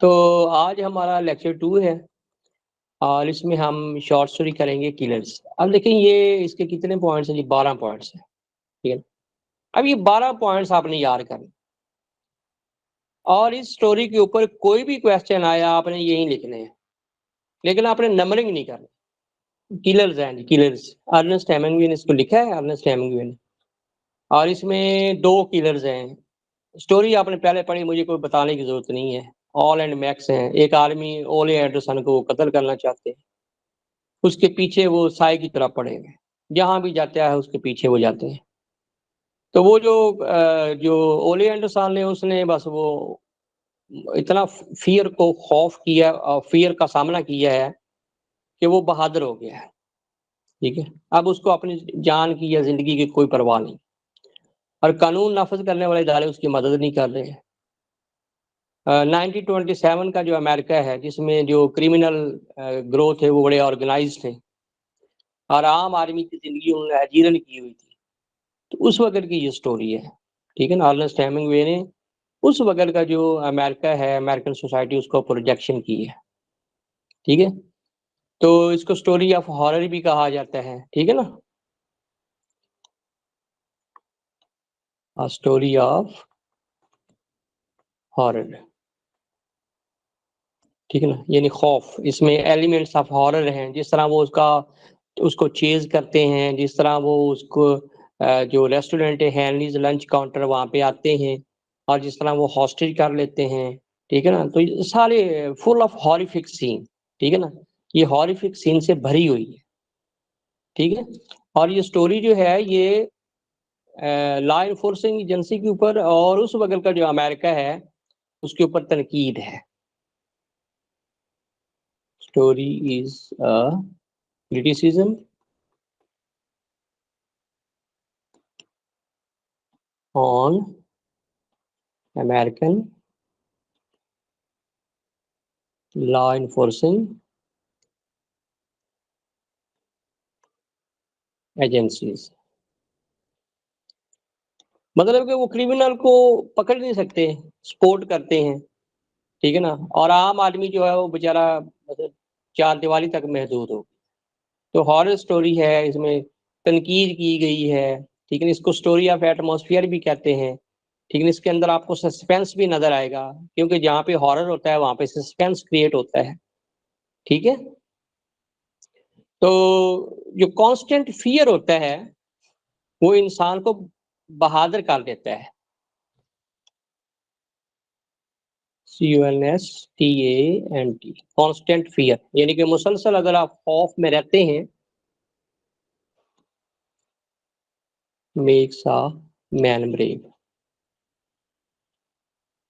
تو آج ہمارا لیکچر 2 ہے اور اس میں ہم شارٹ سٹوری کریں گے کلرز. اب دیکھیں یہ اس کے کتنے پوائنٹس ہیں جی 12 پوائنٹس ہیں. ٹھیک ہے. اب یہ 12 پوائنٹس آپ نے یاد کرنے اور اس سٹوری کے اوپر کوئی بھی کویسچن آیا آپ نے یہی لکھنے ہیں لیکن آپ نے نمبرنگ نہیں کرنی. کلرز ہیں جی کلرز. ارنسٹ ہیمنگوے نے اس کو لکھا ہے. ارنسٹ ہیمنگوے نے. اور اس میں 2 کلرز ہیں. سٹوری آپ نے پہلے پڑھی مجھے کوئی بتانے کی ضرورت نہیں ہے. آل اینڈ میکس ہیں. ایک آدمی اولے ایڈرسن کو قتل کرنا چاہتے ہیں. اس کے پیچھے وہ سائے کی طرح پڑے ہوئے جہاں بھی جاتا ہے اس کے پیچھے وہ جاتے ہیں. تو وہ جو اولے اینڈرسن نے اس نے بس وہ اتنا فیئر کو خوف کیا اور فیئر کا سامنا کیا ہے کہ وہ بہادر ہو گیا ہے. ٹھیک ہے. اب اس کو اپنی جان کی یا زندگی کی کوئی پرواہ نہیں اور قانون نافذ کرنے والے ادارے اس کی مدد نہیں کر رہے. 1927 کا جو امریکہ ہے جس میں جو کرمنل گروتھ ہے وہ بڑے آرگنائزڈ تھے اور عام آدمی کی زندگی انہوں نے اجیرن کی ہوئی تھی. تو اس وقت کی یہ سٹوری ہے. ٹھیک ہے نا. ارنسٹ ہیمنگوے نے اس وقت کا جو امریکہ ہے امریکن سوسائٹی اس کو پروجیکشن کی ہے. ٹھیک ہے. تو اس کو سٹوری آف ہارر بھی کہا جاتا ہے. ٹھیک ہے نا. Story of horror. ٹھیک ہے نا. یعنی خوف. اس میں ایلیمنٹس آف ہارر ہیں. جس طرح وہ اس کو چیز کرتے ہیں. جس طرح وہ اس کو جو ریسٹورینٹ ہے ہینلیز لنچ کاؤنٹر وہاں پہ آتے ہیں اور جس طرح وہ ہاسٹیج کر لیتے ہیں. ٹھیک ہے نا. تو یہ سارے فل آف ہاریفک سین. ٹھیک ہے نا. یہ ہاریفک سین سے بھری ہوئی ہے. ٹھیک ہے. اور یہ سٹوری جو ہے یہ لا انفورسنگ ایجنسی کے اوپر اور اس وقت کا جو امریکہ ہے اس کے اوپر تنقید ہے. Story is a criticism on American law enforcing agencies. مطلب کہ وہ کرمنل کو پکڑ نہیں سکتے سپورٹ کرتے ہیں. ٹھیک ہے نا. اور عام آدمی جو ہے وہ بیچارہ مطلب 4 دیوالی تک محدود ہو. تو ہارر سٹوری ہے. اس میں تنقید کی گئی ہے. ٹھیک ہے. اس کو سٹوری آف ایٹماسفیئر بھی کہتے ہیں. ٹھیک ہے. اس کے اندر آپ کو سسپینس بھی نظر آئے گا کیونکہ جہاں پہ ہارر ہوتا ہے وہاں پہ سسپینس کریٹ ہوتا ہے. ٹھیک ہے. تو جو کانسٹنٹ فیئر ہوتا ہے وہ انسان کو بہادر کر دیتا ہے. CONSTANT کانسٹنٹ فیئر یعنی کہ مسلسل اگر آپ خوف میں رہتے ہیں میکس آ مین بریو.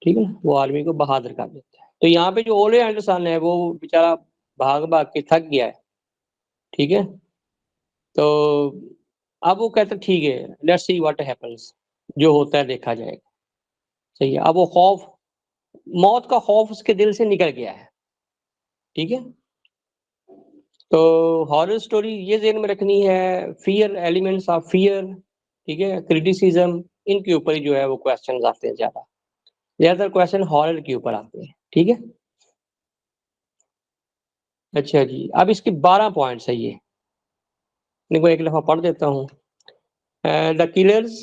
ٹھیک ہے نا. وہ آدمی کو بہادر کر دیتا ہے. تو یہاں پہ جو اولے اینڈرسن ہے وہ بیچارہ بھاگ بھاگ کے تھک گیا ہے. ٹھیک ہے. تو اب وہ کہتا ٹھیک ہے لیٹس سی واٹ ہیپنس. جو ہوتا ہے دیکھا جائے گا. صحیح ہے. اب وہ خوف موت کا خوف اس کے دل سے نکل گیا ہے. ٹھیک ہے. تو ہارر سٹوری یہ ذہن میں رکھنی ہے. Fear elements of fear. ٹھیک ہے. کریٹیسزم ان کے اوپر جو ہے وہ کویسچنز آتے ہیں. زیادہ تر کویسچن ہارر کے اوپر آتے ہیں. ٹھیک ہے. اچھا جی. اب اس کے 12 پوائنٹس ہے. یہ ان کو ایک دفعہ پڑھ دیتا ہوں. دا کلرز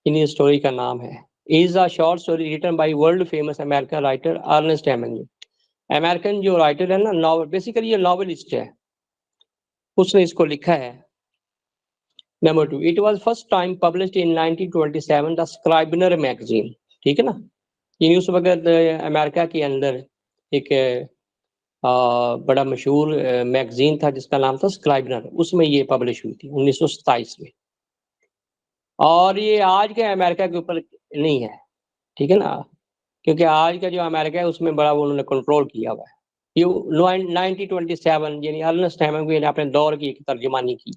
ان اسٹوری کا نام ہے is a short story written by world famous American writer Ernest Hemingway. American جو رائٹر ہے نا ناول بیسیکلی یہ ناولسٹ ہے. اس نے اس کو لکھا ہے. Number 2 it was first time published in 1927 the Scribner magazine. ٹھیک ہے نا. یہ اس وقت امریکہ کے اندر ایک بڑا مشہور میگزین تھا جس کا نام تھا سکرائبنر. اس میں یہ پبلش ہوئی تھی 1927 میں. اور یہ آج کے امریکہ کے اوپر نہیں ہے. ٹھیک ہے نا. کیونکہ آج کا جو امریکہ ہے اس میں بڑا انہوں نے کنٹرول کیا ہوا ہے. یہ 1927 یعنی ارنسٹ ہیمنگوے نے اپنے دور کی ایک ترجمانی کی.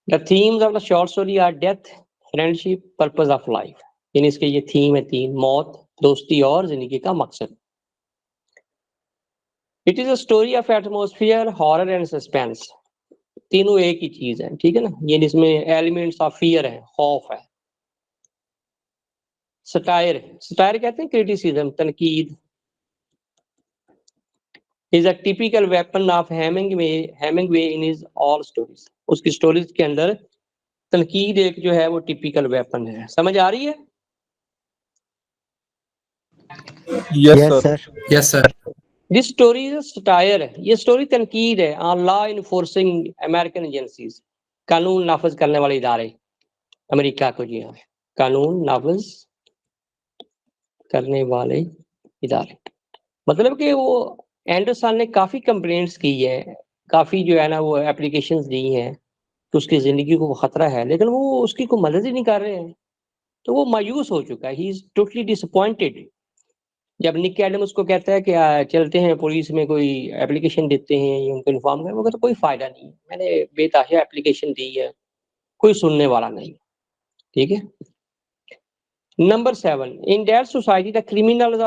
The themes of the short story are death, friendship, purpose of life. یعنی اس کے یہ تھیم ہے 3: موت، دوستی اور زندگی کا مقصد. It is a story of atmosphere, horror and suspense. تینوں ایک ہی چیز ہے. ٹھیک ہے نا. یہ اس میں ایلیمنٹس آف فیئر ہے. خوف ہے. سٹائر کہتے ہیں کریٹیسزم، تنقید. is a typical weapon of Hemingway in his all stories. اس کی سٹوریز کے اندر تنقید ایک جو ہے وہ ٹیپیکل ویپن ہے. سمجھ آ رہی ہے؟ Yes sir. This story is satire. یہ سٹوری تنقید ہے on law enforcing American agencies, قانون نافذ کرنے والے ادارے امریکہ کو. جی ہاں، قانون نافذ کرنے والے ادارے. مطلب کہ وہ اینڈرسن نے کافی کمپلینٹس کی ہے، کافی جو ہے نا وہ اپلیکیشنز دی ہیں کہ اس کی زندگی کو خطرہ ہے، لیکن وہ اس کی کوئی مدد ہی نہیں کر رہے ہیں. تو وہ مایوس ہو چکا ہے. ہی از ٹوٹلی ڈس اپوائنٹڈ. جب نک ایڈم اس کو کہتا ہے کہ چلتے ہیں پولیس میں کوئی اپلیکیشن دیتے ہیں یا ان کو انفارم کریں، وہ کہتا ہے کوئی فائدہ نہیں، میں نے بے تحاشا اپلیکیشن دی ہے، کوئی سننے والا نہیں. ٹھیک ہے. Number 7 in that society the criminals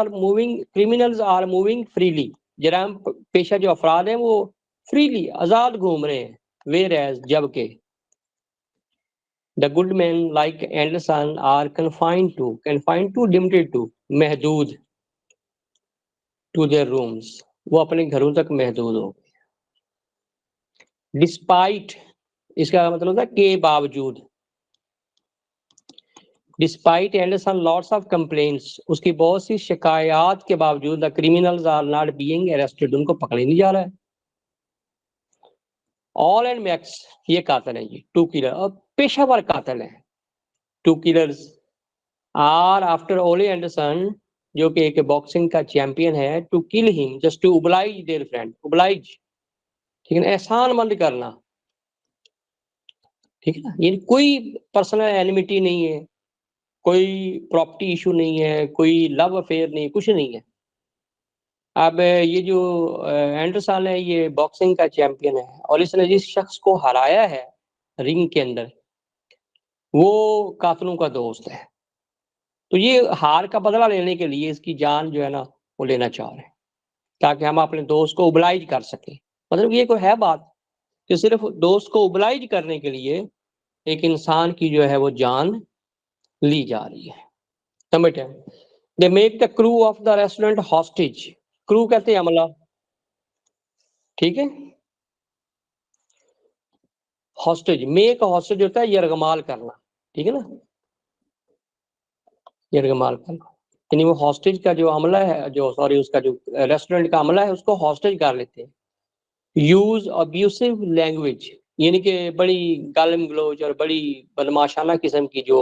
are moving freely. جرائم پیشہ جو افراد ہیں وہ فریلی آزاد گھوم رہے ہیں. whereas جبکہ the good men like Anderson are confined to limited to محدود to their rooms. وہ اپنے گھروں تک محدود ہو. despite اس کا مطلب ہوتا ہے کے باوجود. Despite Anderson lots of complaints, اس کی بہت سی شکایات کے باوجود the criminals are not being arrested. ان کو پکڑے نہیں جا رہا ہے. All and Max یہ قاتل ہیں جی، 2 killer اور پیشہ ور قاتل ہیں. 2 killers are after Ole Anderson جو کہ ایک باکسنگ کا چیمپئن ہے to kill him just to oblige their friend. oblige ٹھیک ہے، احسان مند کرنا. ٹھیک ہے نا، یہ کوئی پرسنل اینیمیٹی نہیں ہے، کوئی پراپرٹی ایشو نہیں ہے، کوئی لو افیئر نہیں، کچھ نہیں ہے. اب یہ جو اینڈرسن ہے یہ باکسنگ کا چیمپئن ہے اور اس نے جس شخص کو ہرایا ہے رنگ کے اندر وہ قاتلوں کا دوست ہے. تو یہ ہار کا بدلہ لینے کے لیے اس کی جان جو ہے نا وہ لینا چاہ رہے ہیں تاکہ ہم اپنے دوست کو اوبلائج کر سکیں. مطلب یہ کوئی ہے بات کہ صرف دوست کو اوبلائج کرنے کے لیے ایک انسان کی جو ہے وہ جان لی جا رہی ہے. Number 10 they make the crew of the restaurant hostage. crew کہتے ہیں عملہ. ٹھیک ہے. hostage make hostage ہوتا ہے یرغمال کرنا. ٹھیک ہے نا، یرغمال کرنا یعنی وہ ہاسٹیج کا جو عملہ ہے اس کا جو ریسٹورنٹ کا عملہ ہے اس کو ہاسٹیج کر لیتے ہیں. یوز ابیوسو لینگویج یعنی کہ بڑی گالم گلوچ اور بڑی بدماشانہ قسم کی جو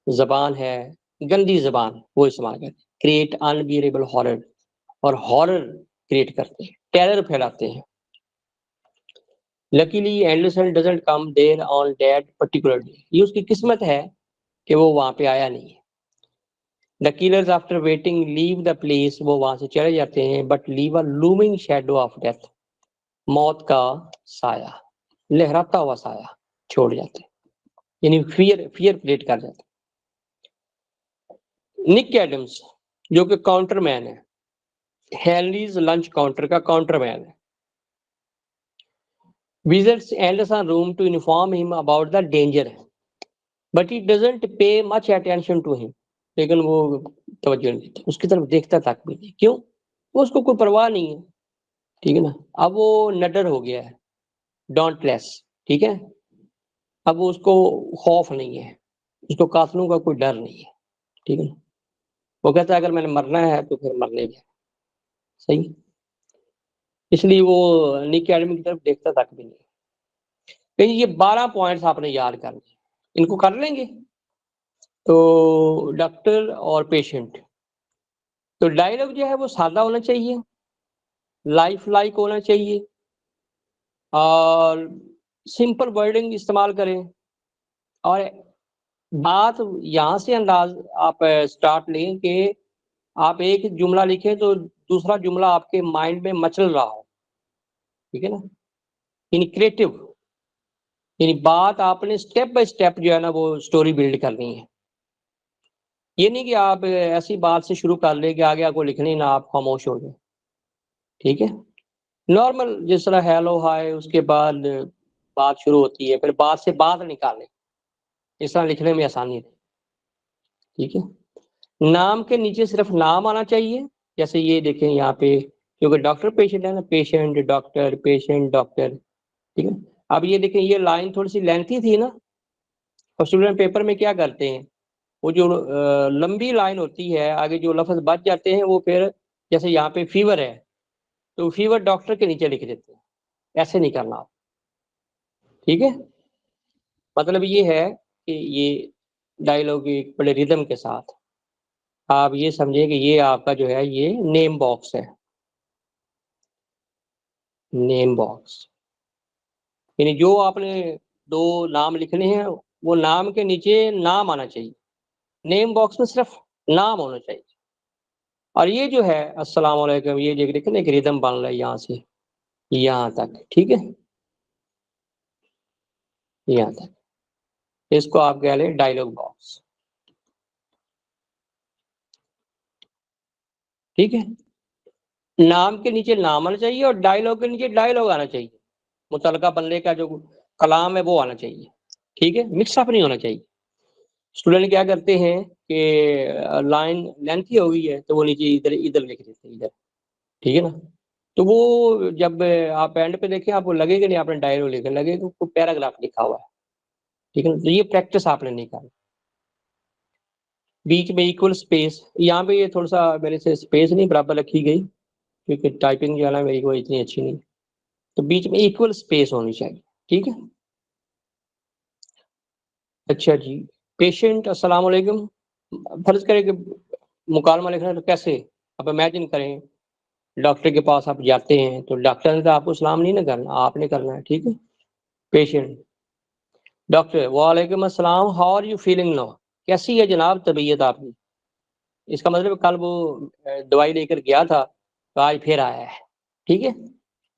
زبان ہے، گندی زبان، وہ استعمال کرتے ہیں. کریٹ انبیئریبل ہارر اور ہارر کریٹ کرتے ہیں، ٹیرر پھیلاتے ہیں. Luckily Anderson doesn't come there on that particular day. یہ اس کی قسمت ہے کہ وہ وہاں پہ آیا نہیں ہے. The killers after waiting leave the place. وہ وہاں سے چلے جاتے ہیں but leave a looming shadow of death. موت کا سایہ، لہراتا ہوا سایہ چھوڑ جاتے ہیں، یعنی فیئر کریٹ کر جاتے ہیں. نک ایڈمز جو کہ کاؤنٹر مین ہے، ہینلیز لنچ کاؤنٹر کا کاؤنٹر مین ہے، visits Anderson room to inform him about the danger but he doesn't pay much attention to him. لیکن وہ توجہ نہیں دیتا، اس کی طرف دیکھتا تک بھی نہیں. کیوں؟ وہ اس کو کوئی پرواہ نہیں ہے. ٹھیک ہے نا. اب وہ نڈر ہو گیا ہے، ڈونٹ لیس. ٹھیک ہے. اب وہ اس کو خوف نہیں ہے، اس کو قاتلوں کا کوئی ڈر نہیں ہے. ٹھیک ہے نا. وہ کہتا ہے اگر میں نے مرنا ہے تو پھر مرنے میں. صحیح. اس لیے وہ نک ایڈم کی طرف دیکھتا تک بھی نہیں. یہ 12 پوائنٹس آپ نے یاد کرنے، ان کو کر لیں گے. تو ڈاکٹر اور پیشنٹ، تو ڈائلاگ جو ہے وہ سادہ ہونا چاہیے، لائف لائک ہونا چاہیے اور سمپل ورڈنگ استعمال کریں. اور بات یہاں سے انداز آپ سٹارٹ لیں کہ آپ ایک جملہ لکھیں تو دوسرا جملہ آپ کے مائنڈ میں مچل رہا ہو. ٹھیک ہے نا، یعنی کریٹو، یعنی بات آپ نے سٹیپ بائی سٹیپ جو ہے نا وہ سٹوری بلڈ کرنی ہے. یہ نہیں کہ آپ ایسی بات سے شروع کر لیں کہ آگے آپ کو لکھنی نہ، آپ خاموش ہو جائیں. ٹھیک ہے. نارمل جس طرح ہیلو ہائے، اس کے بعد بات شروع ہوتی ہے، پھر بات سے بات نکالیں، اس طرح لکھنے میں آسانی ہے. ٹھیک ہے. نام کے نیچے صرف نام آنا چاہیے. جیسے یہ دیکھیں یہاں پہ کیونکہ ڈاکٹر پیشنٹ ہے نا, پیشنٹ ڈاکٹر پیشنٹ ڈاکٹر, ٹھیک ہے. اب یہ دیکھیں یہ لائن تھوڑی سی لینتھی تھی نا, اور اسٹوڈنٹ پیپر میں کیا کرتے ہیں, وہ جو لمبی لائن ہوتی ہے آگے جو لفظ بچ جاتے ہیں وہ پھر جیسے یہاں پہ فیور ہے تو فیور ڈاکٹر کے نیچے لکھ دیتے ہیں. ایسے نہیں کرنا آپ, ٹھیک ہے. مطلب یہ ہے کہ یہ ڈائلاگ ایک بڑے ریدم کے ساتھ آپ یہ سمجھیں کہ یہ آپ کا جو ہے یہ نیم باکس ہے. نیم باکس یعنی جو آپ نے دو نام لکھنے ہیں وہ نام کے نیچے نام آنا چاہیے. نیم باکس میں صرف نام ہونا چاہیے. اور یہ جو ہے السلام علیکم یہ جو لکھنے ایک ریدم بن رہا ہے یہاں سے یہاں تک, ٹھیک ہے, یہاں تک. اس کو آپ کہہ لیں ڈائلاگ باکس, ٹھیک ہے. نام کے نیچے نام آنا چاہیے اور ڈائلاگ کے نیچے ڈائلاگ آنا چاہیے. متعلقہ بننے کا جو کلام ہے وہ آنا چاہیے, ٹھیک ہے, مکس اپ نہیں ہونا چاہیے. اسٹوڈنٹ کیا کرتے ہیں کہ لائن لینتھی ہو گئی ہے تو وہ نیچے ادھر ادھر لکھ دیتے ہیں ادھر, ٹھیک ہے نا. تو وہ جب آپ اینڈ پہ دیکھیں آپ کو لگے گا نہیں آپ نے ڈائلاگ لکھا, لگے گا پیراگراف لکھا ہوا ہے, ٹھیک ہے نا. تو یہ پریکٹس آپ نے نہیں کرنا. بیچ میں ایکول اسپیس, یہاں پہ یہ تھوڑا سا میرے سے اسپیس نہیں برابر رکھی گئی کیونکہ ٹائپنگ جو ہے نا میری کو اتنی اچھی نہیں, تو بیچ میں ایکول اسپیس ہونی چاہیے, ٹھیک ہے. اچھا جی, پیشنٹ السلام علیکم, فرض کریں کہ مکالمہ لکھنا ہے تو کیسے, اب امیجن کریں ڈاکٹر کے پاس آپ جاتے ہیں تو ڈاکٹر نے تو آپ کو سلام نہیں نہ کرنا, آپ نے کرنا ہے, ٹھیک ہے. پیشنٹ ڈاکٹر وعلیکم السلام, how are you feeling now, کیسی ہے جناب طبیعت آپ کی. اس کا مطلب کل وہ دوائی لے کر گیا تھا تو آج پھر آیا ہے, ٹھیک ہے.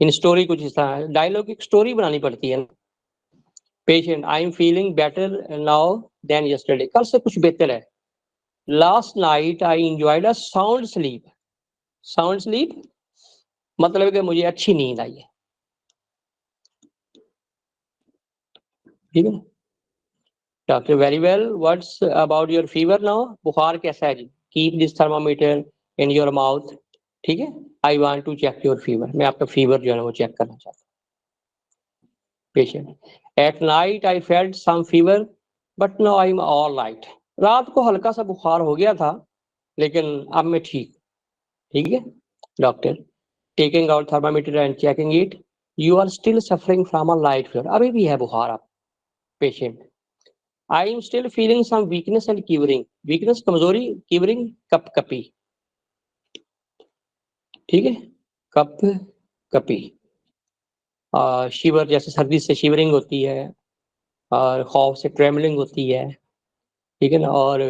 ان اسٹوری کچھ اس طرح ڈائلاگ کی اسٹوری بنانی پڑتی ہے. Patient I am feeling better now than yesterday, کل سے کچھ بہتر ہے. Last night I enjoyed a sound sleep, sound sleep مطلب کہ مجھے اچھی نیند آئی ہے, ٹھیک ہے. Doctor very well, what's about your fever now, بخار کیسا ہے جی. Keep this thermometer in your mouth, ٹھیک ہے. I want to check your fever, میں آپ کا فیور جو ہے وہ چیک کرنا چاہتا ہوں. Patient at night I felt some fever but now I am all right, رات کو ہلکا سا بخار ہو گیا تھا لیکن اب میں ٹھیک, ٹھیک ہے. Doctor taking out thermometer and checking it, you are still suffering from a light fever, ابھی بھی ہے بخار آپ. Patient I am still feeling some weakness and quivering, weakness کمزوری, کیورنگ کپ کپی, ٹھیک ہے. کپ کپی, شیور جیسے سردی سے شیورنگ ہوتی ہے اور خوف سے ٹریملنگ ہوتی ہے, ٹھیک ہے نا, اور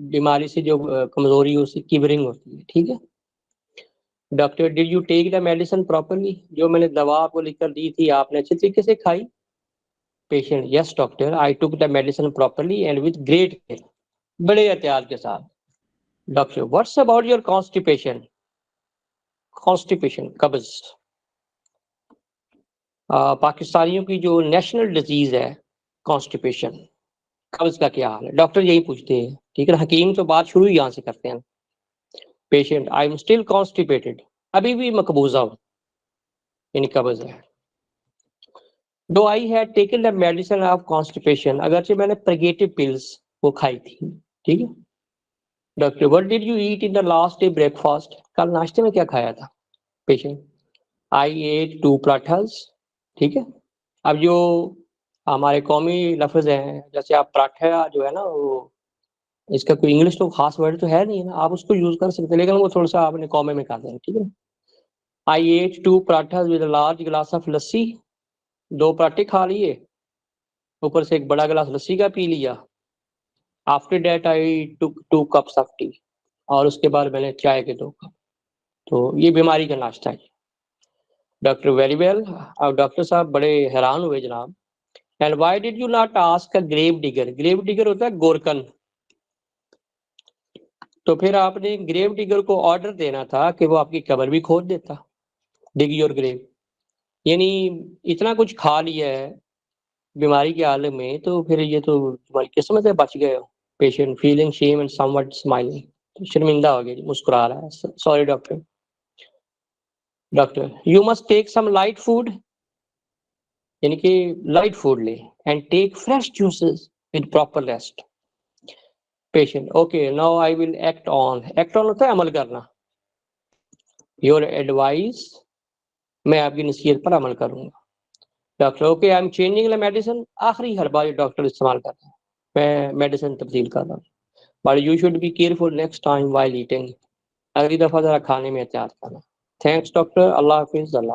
بیماری سے جو کمزوری اس سے کیورنگ ہوتی ہے, ٹھیک ہے. Doctor did you take the medicine properly, جو میں نے دوا آپ کو لکھ کر دی تھی آپ نے اچھے طریقے سے کھائی. پیشنٹ یس ڈاکٹر آئی ٹوک the medicine properly and with great care, بڑے احتیاط کے ساتھ. Doctor what's about your constipation, constipation قبض, پاکستانیوں کی جو نیشنل ڈیزیز ہے کانسٹیپیشن, قبض کا کیا حال ہے, ڈاکٹر یہی پوچھتے ہیں, ٹھیک ہے. حکیم تو بات شروع یہاں سے کرتے ہیں. Patient I am still constipated, ابھی بھی مقبوضہ ہوں, یعنی قبض ہے. Though I had taken the medicine of constipation, اگرچہ میں نے پرگیٹو پلس وہ کھائی تھی, ٹھیک ہے. Doctor what did you eat in the last day breakfast, کل ناشتے میں کیا کھایا تھا. پیشنٹ آئی ایٹ 2 پراٹھاز, ٹھیک ہے. اب جو ہمارے قومی لفظ ہیں جیسے آپ پراٹھا جو ہے نا وہ اس کا کوئی انگلش تو خاص ورڈ تو ہے نہیں نا, آپ اس کو یوز کر سکتے ہیں لیکن وہ تھوڑا سا آپ نے قومے میں کر دیں, ٹھیک ہے. I ate 2 parathas with a large glass of lassi, 2 پراٹھے کھا لیے اوپر سے ایک بڑا گلاس لسی کا پی لیا. آفٹر دیٹ آئی ٹوک 2 cups آف ٹی, اور اس کے بعد میں نے چائے کے 2 کپ. تو یہ بیماری کا ناشتہ ہے. ڈاکٹر ویری ویل, اب ڈاکٹر صاحب بڑے حیران ہوئے جناب. And why did you not ask a grave digger, grave digger ہوتا ہے گورکن, تو پھر آپ نے گریو ڈیگر کو آرڈر دینا تھا کہ وہ آپ کی قبر بھی کھود دیتا. ڈگ یور گریو, یعنی اتنا کچھ کھا لیا ہے بیماری کے عالم میں تو پھر یہ تو تمہاری قسمت ہے بچ گئے ہو. Patient feeling shame and somewhat smiling, شرمندہ ہو گیا جی, مسکرا رہا ہے. Sorry doctor. Doctor you must take some light food, یعنی کہ لائٹ فوڈ لے, and take fresh juices with proper rest. Patient okay now I will act on. Act on ہوتا ہے عمل کرنا. یور ایڈوائز, میں آپ کی نصیحت پر عمل کروں گا. Doctor okay I am changing the medicine. آخری حربہ ڈاکٹر استعمال کر رہا ہے, میں میڈیسن تبدیل کر رہا ہوں. But you should be careful next time while eating. اگلی دفعہ ذرا کھانے میں احتیاط کرنا. Thanks doctor. اللہ حافظ. اللہ